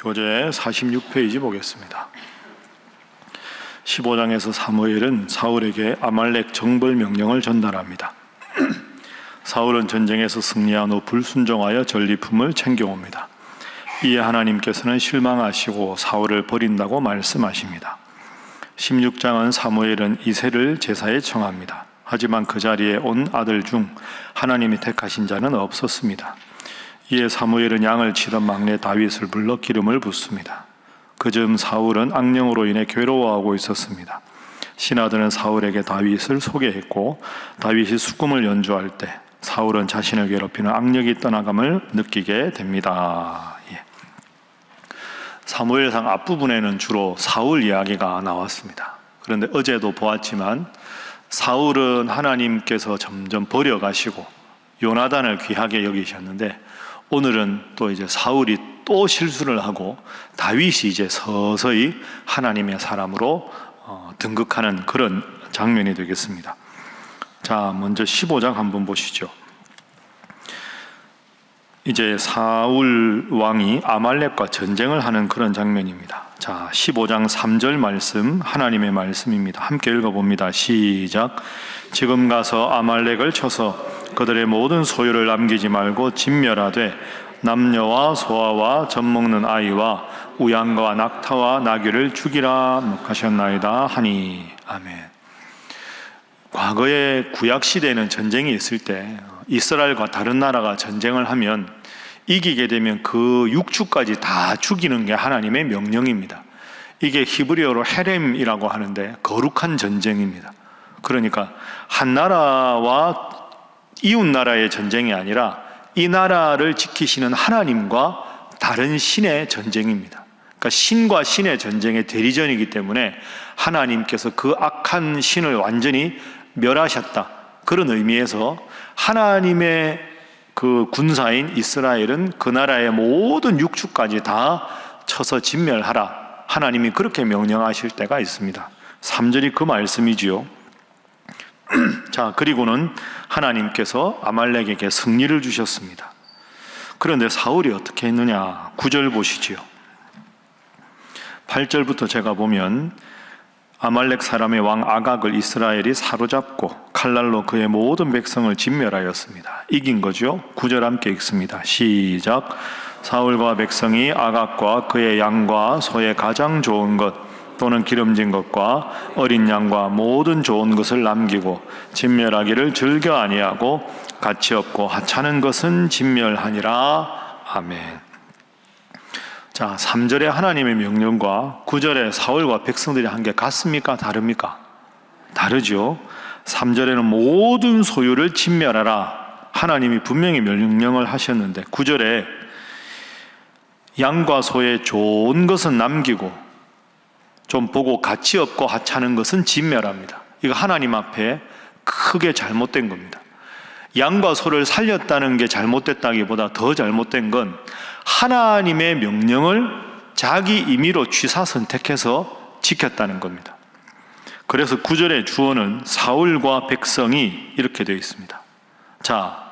교재 46페이지 보겠습니다. 15장에서 사무엘은 사울에게 아말렉 정벌 명령을 전달합니다. 사울은 전쟁에서 승리한 후 불순종하여 전리품을 챙겨옵니다. 이에 하나님께서는 실망하시고 사울을 버린다고 말씀하십니다. 16장은 사무엘은 이새를 제사에 청합니다. 하지만 그 자리에 온 아들 중 하나님이 택하신 자는 없었습니다. 이에 사무엘은 양을 치던 막내 다윗을 불러 기름을 붓습니다. 그즈음 사울은 악령으로 인해 괴로워하고 있었습니다. 신하들은 사울에게 다윗을 소개했고 다윗이 수금을 연주할 때 사울은 자신을 괴롭히는 악력이 떠나감을 느끼게 됩니다. 사무엘상 앞부분에는 주로 사울 이야기가 나왔습니다. 그런데 어제도 보았지만 사울은 하나님께서 점점 버려가시고 요나단을 귀하게 여기셨는데 오늘은 또 이제 사울이 또 실수를 하고 다윗이 이제 서서히 하나님의 사람으로 등극하는 그런 장면이 되겠습니다. 자, 먼저 15장 한번 보시죠. 이제 사울 왕이 아말렉과 전쟁을 하는 그런 장면입니다. 자, 15장 3절 말씀, 하나님의 말씀입니다. 함께 읽어봅니다. 시작. 지금 가서 아말렉을 쳐서 그들의 모든 소유를 남기지 말고 진멸하되 남녀와 소아와 젖먹는 아이와 우양과 낙타와 나귀를 죽이라 하셨나이다 하니. 아멘. 과거에 구약시대에는 전쟁이 있을 때 이스라엘과 다른 나라가 전쟁을 하면 이기게 되면 그 육축까지 다 죽이는 게 하나님의 명령입니다. 이게 히브리어로 헤렘이라고 하는데 거룩한 전쟁입니다. 그러니까 한 나라와 이웃 나라의 전쟁이 아니라 이 나라를 지키시는 하나님과 다른 신의 전쟁입니다. 그러니까 신과 신의 전쟁의 대리전이기 때문에 하나님께서 그 악한 신을 완전히 멸하셨다. 그런 의미에서 하나님의 그 군사인 이스라엘은 그 나라의 모든 육축까지 다 쳐서 진멸하라. 하나님이 그렇게 명령하실 때가 있습니다. 3절이 그 말씀이지요. 자, 그리고는 하나님께서 아말렉에게 승리를 주셨습니다. 그런데 사울이 어떻게 했느냐? 9절 보시지요. 8절부터 제가 보면 아말렉 사람의 왕 아각을 이스라엘이 사로잡고 칼날로 그의 모든 백성을 진멸하였습니다. 이긴 거죠. 9절 함께 읽습니다. 시작. 사울과 백성이 아각과 그의 양과 소의 가장 좋은 것 또는 기름진 것과 어린 양과 모든 좋은 것을 남기고 진멸하기를 즐겨 아니하고 가치 없고 하찮은 것은 진멸하니라. 아멘. 자, 3절의 하나님의 명령과 9절의 사울과 백성들이 한 게 같습니까? 다릅니까? 다르죠. 3절에는 모든 소유를 진멸하라. 하나님이 분명히 명령을 하셨는데 9절에 양과 소의 좋은 것은 남기고 좀 보고 가치 없고 하찮은 것은 진멸합니다. 이거 하나님 앞에 크게 잘못된 겁니다. 양과 소를 살렸다는 게 잘못됐다기보다 더 잘못된 건 하나님의 명령을 자기 임의로 취사 선택해서 지켰다는 겁니다. 그래서 9절의 주어는 사울과 백성이 이렇게 되어 있습니다. 자,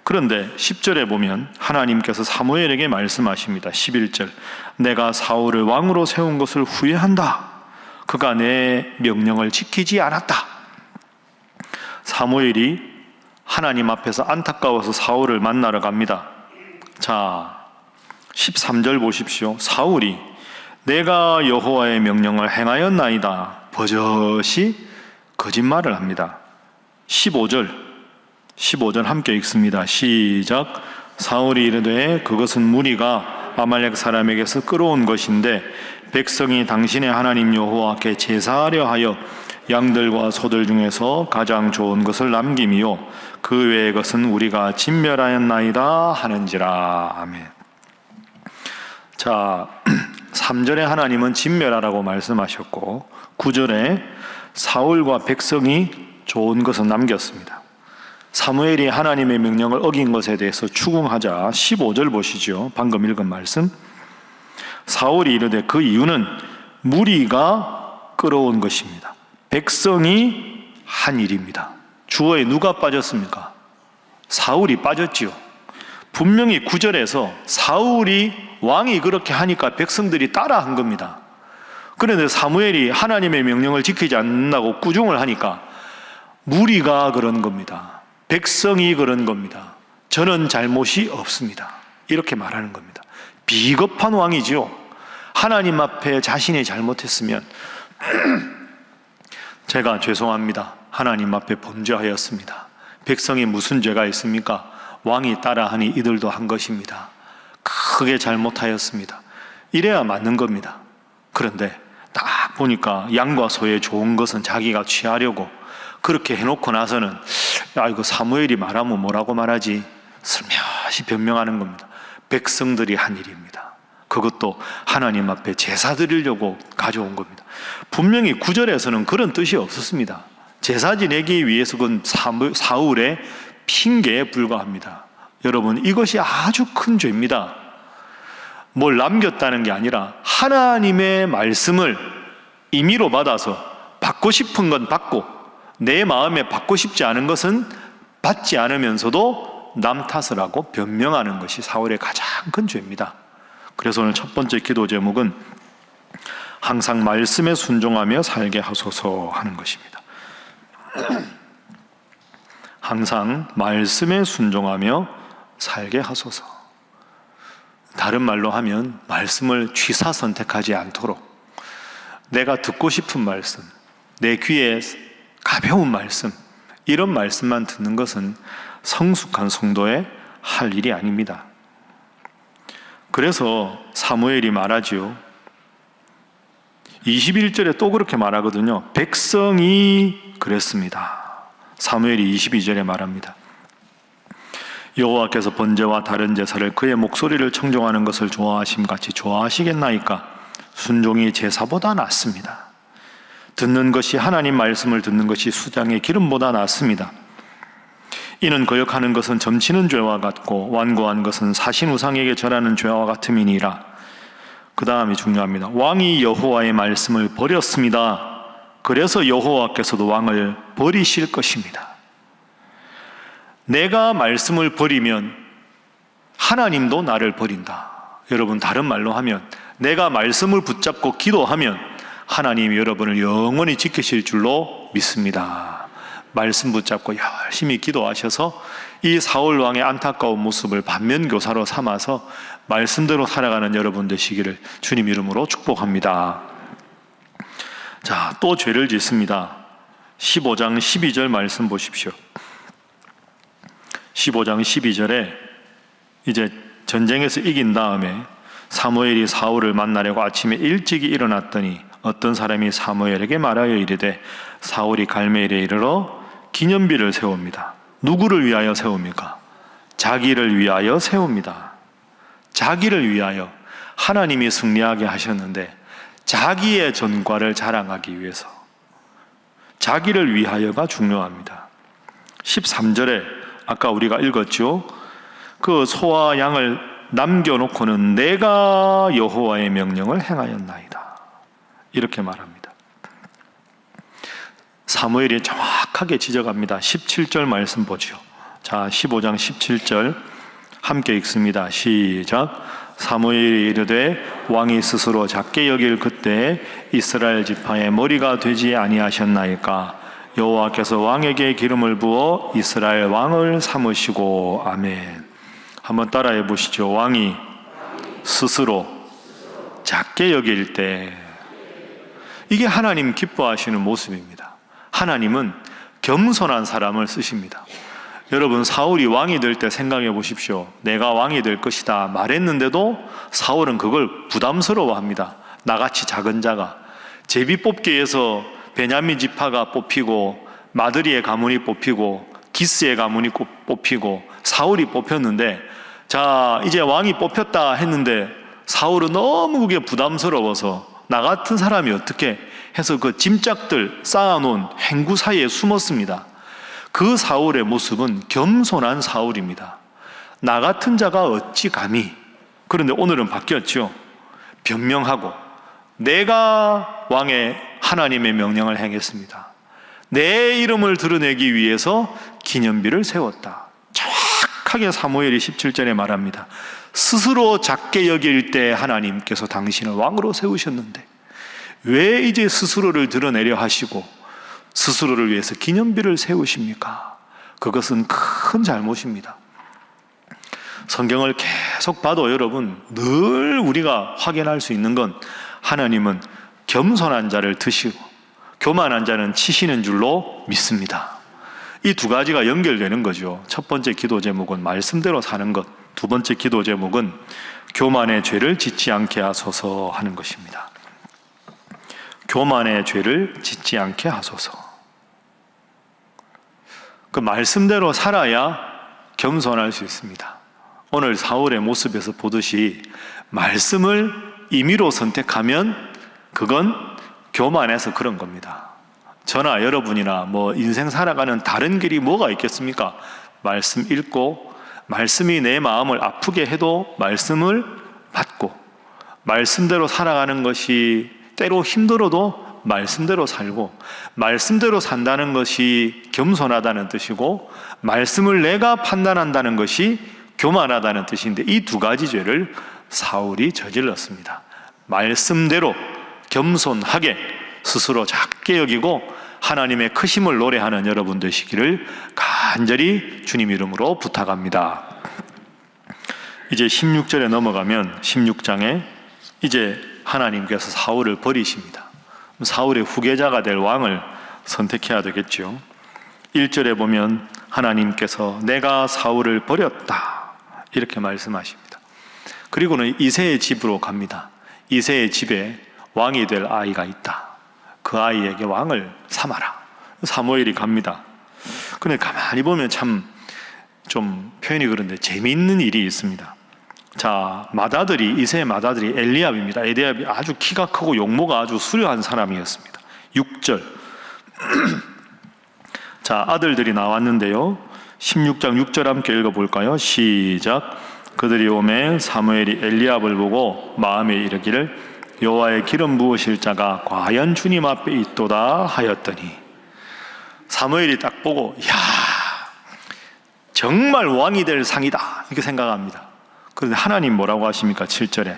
그런데 10절에 보면 하나님께서 사무엘에게 말씀하십니다. 11절. 내가 사울을 왕으로 세운 것을 후회한다. 그가 내 명령을 지키지 않았다. 사무엘이 하나님 앞에서 안타까워서 사울을 만나러 갑니다. 자, 13절 보십시오. 사울이 내가 여호와의 명령을 행하였나이다. 버젓이 거짓말을 합니다. 15절 함께 읽습니다. 시작. 사울이 이르되 그것은 무리가 아말렉 사람에게서 끌어온 것인데 백성이 당신의 하나님 여호와께 제사하려 하여 양들과 소들 중에서 가장 좋은 것을 남김이요 그 외의 것은 우리가 진멸하였나이다 하는지라. 아멘. 자, 3절에 하나님은 진멸하라고 말씀하셨고 9절에 사울과 백성이 좋은 것을 남겼습니다. 사무엘이 하나님의 명령을 어긴 것에 대해서 추궁하자 15절 보시죠. 방금 읽은 말씀. 사울이 이르되 그 이유는 무리가 끌어온 것입니다. 백성이 한 일입니다. 주어에 누가 빠졌습니까? 사울이 빠졌지요. 분명히 9절에서 사울이 왕이 그렇게 하니까 백성들이 따라한 겁니다. 그런데 사무엘이 하나님의 명령을 지키지 않는다고 꾸중을 하니까 무리가 그런 겁니다. 백성이 그런 겁니다. 저는 잘못이 없습니다. 이렇게 말하는 겁니다. 비겁한 왕이지요. 하나님 앞에 자신이 잘못했으면 제가 죄송합니다. 하나님 앞에 범죄하였습니다. 백성이 무슨 죄가 있습니까? 왕이 따라하니 이들도 한 것입니다. 크게 잘못하였습니다. 이래야 맞는 겁니다. 그런데 딱 보니까 양과 소의 좋은 것은 자기가 취하려고 그렇게 해놓고 나서는 이거 사무엘이 말하면 뭐라고 말하지? 슬며시 변명하는 겁니다. 백성들이 한 일입니다. 그것도 하나님 앞에 제사 드리려고 가져온 겁니다. 분명히 9절에서는 그런 뜻이 없었습니다. 제사 지내기 위해서 그건 사울의 핑계에 불과합니다. 여러분, 이것이 아주 큰 죄입니다. 뭘 남겼다는 게 아니라 하나님의 말씀을 임의로 받아서 받고 싶은 건 받고 내 마음에 받고 싶지 않은 것은 받지 않으면서도 남 탓을 하고 변명하는 것이 사울의 가장 큰 죄입니다. 그래서 오늘 첫 번째 기도 제목은 항상 말씀에 순종하며 살게 하소서 하는 것입니다. 항상 말씀에 순종하며 살게 하소서. 다른 말로 하면 말씀을 취사 선택하지 않도록 내가 듣고 싶은 말씀, 내 귀에 가벼운 말씀, 이런 말씀만 듣는 것은 성숙한 성도의 할 일이 아닙니다. 그래서 사무엘이 말하지요. 21절에 또 그렇게 말하거든요. 백성이 그랬습니다. 사무엘이 22절에 말합니다. 여호와께서 번제와 다른 제사를 그의 목소리를 청종하는 것을 좋아하심 같이 좋아하시겠나이까? 순종이 제사보다 낫습니다. 듣는 것이 하나님 말씀을 듣는 것이 수장의 기름보다 낫습니다. 이는 거역하는 것은 점치는 죄와 같고 완고한 것은 사신 우상에게 절하는 죄와 같음이니라. 그 다음이 중요합니다. 왕이 여호와의 말씀을 버렸습니다. 그래서 여호와께서도 왕을 버리실 것입니다. 내가 말씀을 버리면 하나님도 나를 버린다. 여러분, 다른 말로 하면 내가 말씀을 붙잡고 기도하면 하나님이 여러분을 영원히 지키실 줄로 믿습니다. 말씀 붙잡고 열심히 기도하셔서 이 사울 왕의 안타까운 모습을 반면교사로 삼아서 말씀대로 살아가는 여러분 되시기를 주님 이름으로 축복합니다. 자, 또 죄를 짓습니다. 15장 12절 말씀 보십시오. 15장 12절에 이제 전쟁에서 이긴 다음에 사무엘이 사울을 만나려고 아침에 일찍이 일어났더니 어떤 사람이 사무엘에게 말하여 이르되 사울이 갈멜에 이르러 기념비를 세웁니다. 누구를 위하여 세웁니까? 자기를 위하여 세웁니다. 자기를 위하여. 하나님이 승리하게 하셨는데 자기의 전과를 자랑하기 위해서, 자기를 위하여가 중요합니다. 13절에 아까 우리가 읽었죠. 그 소와 양을 남겨놓고는 내가 여호와의 명령을 행하였나이다. 이렇게 말합니다. 사무엘이 정확하게 지적합니다. 17절 말씀 보죠. 자, 15장 17절 함께 읽습니다. 시작. 사무엘이 이르되 왕이 스스로 작게 여길 그때 이스라엘 지파의 머리가 되지 아니하셨나이까? 여호와께서 왕에게 기름을 부어 이스라엘 왕을 삼으시고. 아멘. 한번 따라해 보시죠. 왕이 스스로 작게 여길 때. 이게 하나님 기뻐하시는 모습입니다. 하나님은 겸손한 사람을 쓰십니다. 여러분, 사울이 왕이 될 때 생각해 보십시오. 내가 왕이 될 것이다 말했는데도 사울은 그걸 부담스러워합니다. 나같이 작은 자가. 제비 뽑기에서 베냐민 지파가 뽑히고 마드리의 가문이 뽑히고 기스의 가문이 뽑히고 사울이 뽑혔는데, 자, 이제 왕이 뽑혔다 했는데 사울은 너무 그게 부담스러워서 나 같은 사람이 어떻게 해서 그 짐짝들 쌓아놓은 행구 사이에 숨었습니다. 그 사울의 모습은 겸손한 사울입니다. 나 같은 자가 어찌 감히. 그런데 오늘은 바뀌었죠. 변명하고 내가 왕의 하나님의 명령을 행했습니다. 내 이름을 드러내기 위해서 기념비를 세웠다. 정확하게 사무엘이 17절에 말합니다. 스스로 작게 여길 때 하나님께서 당신을 왕으로 세우셨는데 왜 이제 스스로를 드러내려 하시고 스스로를 위해서 기념비를 세우십니까? 그것은 큰 잘못입니다. 성경을 계속 봐도 여러분 늘 우리가 확인할 수 있는 건 하나님은 겸손한 자를 드시고 교만한 자는 치시는 줄로 믿습니다. 이 두 가지가 연결되는 거죠. 첫 번째 기도 제목은 말씀대로 사는 것, 두 번째 기도 제목은 교만의 죄를 짓지 않게 하소서 하는 것입니다. 교만의 죄를 짓지 않게 하소서. 그 말씀대로 살아야 겸손할 수 있습니다. 오늘 사울의 모습에서 보듯이 말씀을 임의로 선택하면 그건 교만해서 그런 겁니다. 저나 여러분이나 인생 살아가는 다른 길이 뭐가 있겠습니까? 말씀 읽고 말씀이 내 마음을 아프게 해도 말씀을 받고 말씀대로 살아가는 것이 때로 힘들어도 말씀대로 살고 말씀대로 산다는 것이 겸손하다는 뜻이고 말씀을 내가 판단한다는 것이 교만하다는 뜻인데 이 두 가지 죄를 사울이 저질렀습니다. 말씀대로 겸손하게 스스로 작게 여기고 하나님의 크심을 노래하는 여러분 되시기를 간절히 주님 이름으로 부탁합니다. 이제 16절에 넘어가면 16장에 이제 하나님께서 사울을 버리십니다. 사울의 후계자가 될 왕을 선택해야 되겠죠. 1절에 보면 하나님께서 내가 사울을 버렸다 이렇게 말씀하십니다. 그리고는 이새의 집으로 갑니다. 이새의 집에 왕이 될 아이가 있다. 그 아이에게 왕을 삼아라. 사무엘이 갑니다. 근데 가만히 보면 참 좀 표현이 그런데 재미있는 일이 있습니다. 자, 이새의 맏아들이 엘리압입니다. 엘리압이 아주 키가 크고 용모가 아주 수려한 사람이었습니다. 6절. 자, 아들들이 나왔는데요. 16장 6절 함께 읽어볼까요? 시작. 그들이 오매 사무엘이 엘리압을 보고 마음에 이르기를 여호와의 기름 부으실 자가 과연 주님 앞에 있도다 하였더니 사무엘이 딱 보고 야 정말 왕이 될 상이다 이렇게 생각합니다. 그런데 하나님 뭐라고 하십니까? 7절에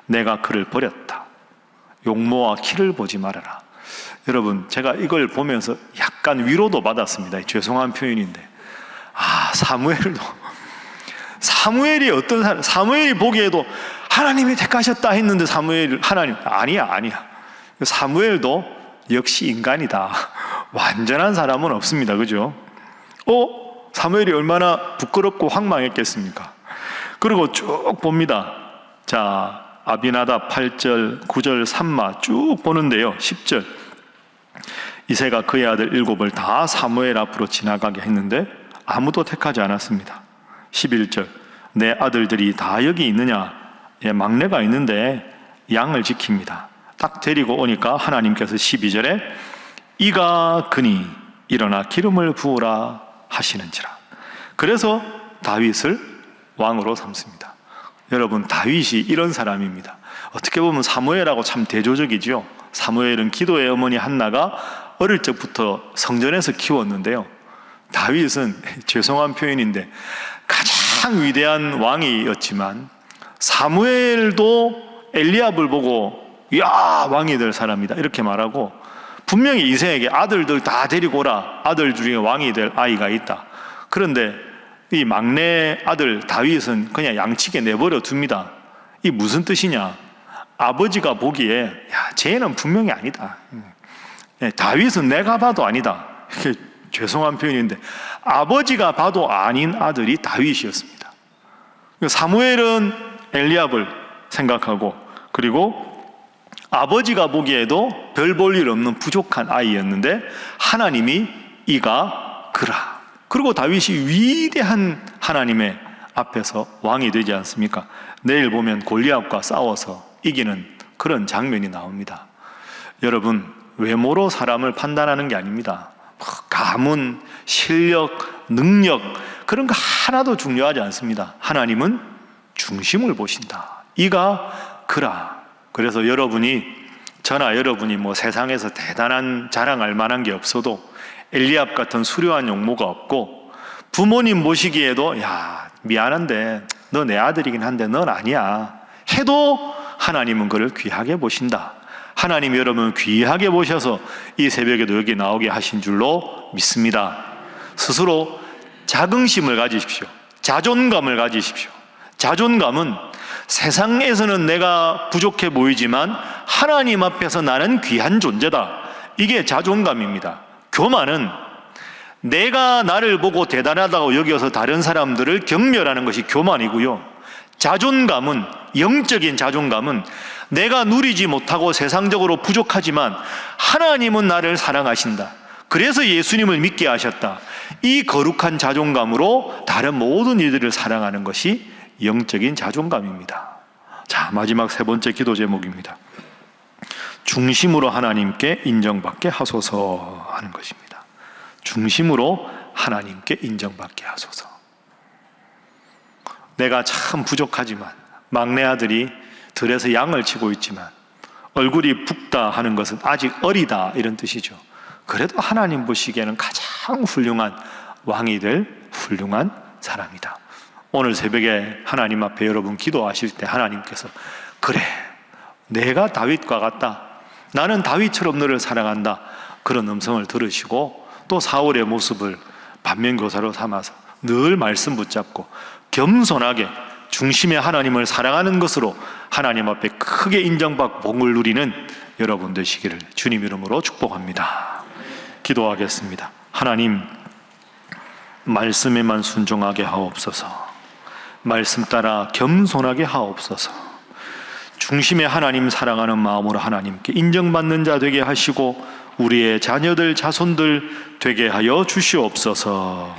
내가 그를 버렸다. 용모와 키를 보지 말아라. 여러분 제가 이걸 보면서 약간 위로도 받았습니다. 죄송한 표현인데 사무엘이 어떤 사람? 사무엘이 보기에도 하나님이 택하셨다 했는데 하나님 아니야. 사무엘도 역시 인간이다. 완전한 사람은 없습니다. 그죠? 사무엘이 얼마나 부끄럽고 황망했겠습니까? 그리고 쭉 봅니다. 자, 아비나답 8절, 9절, 3마 쭉 보는데요. 10절. 이새가 그의 아들 7을 다 사무엘 앞으로 지나가게 했는데 아무도 택하지 않았습니다. 11절. 내 아들들이 다 여기 있느냐? 막내가 있는데 양을 지킵니다. 딱 데리고 오니까 하나님께서 12절에 이가 그니 일어나 기름을 부으라 하시는지라. 그래서 다윗을 왕으로 삼습니다. 여러분 다윗이 이런 사람입니다. 어떻게 보면 사무엘하고 참 대조적이죠. 사무엘은 기도의 어머니 한나가 어릴 적부터 성전에서 키웠는데요. 다윗은 죄송한 표현인데 가장 위대한 왕이었지만 사무엘도 엘리압을 보고 야 왕이 될 사람이다 이렇게 말하고 분명히 이새에게 아들들 다 데리고 오라. 아들 중에 왕이 될 아이가 있다. 그런데 이 막내 아들 다윗은 그냥 양치게 내버려 둡니다. 이 무슨 뜻이냐? 아버지가 보기에 야 쟤는 분명히 아니다. 다윗은 내가 봐도 아니다. 이게 죄송한 표현인데 아버지가 봐도 아닌 아들이 다윗이었습니다. 사무엘은 엘리압을 생각하고 그리고 아버지가 보기에도 별 볼 일 없는 부족한 아이였는데 하나님이 이가 그라. 그리고 다윗이 위대한 하나님의 앞에서 왕이 되지 않습니까? 내일 보면 골리앗과 싸워서 이기는 그런 장면이 나옵니다. 여러분 외모로 사람을 판단하는 게 아닙니다. 가문, 실력, 능력 그런 거 하나도 중요하지 않습니다. 하나님은 중심을 보신다. 이가 그라. 그래서 저나 여러분이 세상에서 대단한 자랑할 만한 게 없어도 엘리압 같은 수려한 용모가 없고 부모님 모시기에도 야, 미안한데 너 내 아들이긴 한데 넌 아니야 해도 하나님은 그를 귀하게 보신다. 하나님이 여러분을 귀하게 보셔서 이 새벽에도 여기 나오게 하신 줄로 믿습니다. 스스로 자긍심을 가지십시오. 자존감을 가지십시오. 자존감은 세상에서는 내가 부족해 보이지만 하나님 앞에서 나는 귀한 존재다. 이게 자존감입니다. 교만은 내가 나를 보고 대단하다고 여겨서 다른 사람들을 경멸하는 것이 교만이고요. 자존감은, 영적인 자존감은 내가 누리지 못하고 세상적으로 부족하지만 하나님은 나를 사랑하신다. 그래서 예수님을 믿게 하셨다. 이 거룩한 자존감으로 다른 모든 이들을 사랑하는 것이 영적인 자존감입니다. 자, 마지막 세 번째 기도 제목입니다. 중심으로 하나님께 인정받게 하소서 하는 것입니다. 중심으로 하나님께 인정받게 하소서. 내가 참 부족하지만, 막내 아들이 들에서 양을 치고 있지만 얼굴이 붓다 하는 것은 아직 어리다 이런 뜻이죠. 그래도 하나님 보시기에는 가장 훌륭한 왕이 될 훌륭한 사람이다. 오늘 새벽에 하나님 앞에 여러분 기도하실 때 하나님께서 그래, 내가 다윗과 같다, 나는 다윗처럼 너를 사랑한다, 그런 음성을 들으시고 또 사울의 모습을 반면교사로 삼아서 늘 말씀 붙잡고 겸손하게 중심의 하나님을 사랑하는 것으로 하나님 앞에 크게 인정받고 복을 누리는 여러분 되시기를 주님 이름으로 축복합니다. 기도하겠습니다. 하나님, 말씀에만 순종하게 하옵소서. 말씀 따라 겸손하게 하옵소서. 중심의 하나님 사랑하는 마음으로 하나님께 인정받는 자 되게 하시고 우리의 자녀들, 자손들 되게 하여 주시옵소서.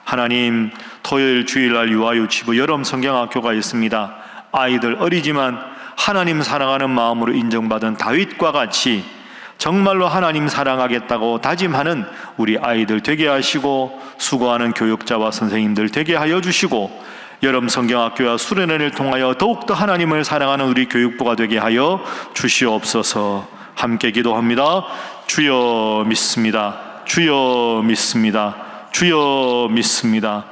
하나님, 토요일 주일날 유아유치부 여름 성경학교가 있습니다. 아이들 어리지만 하나님 사랑하는 마음으로 인정받은 다윗과 같이 정말로 하나님 사랑하겠다고 다짐하는 우리 아이들 되게 하시고 수고하는 교육자와 선생님들 되게 하여 주시고 여름 성경학교와 수련회를 통하여 더욱더 하나님을 사랑하는 우리 교육부가 되게 하여 주시옵소서. 함께 기도합니다. 주여 믿습니다. 주여 믿습니다. 주여 믿습니다.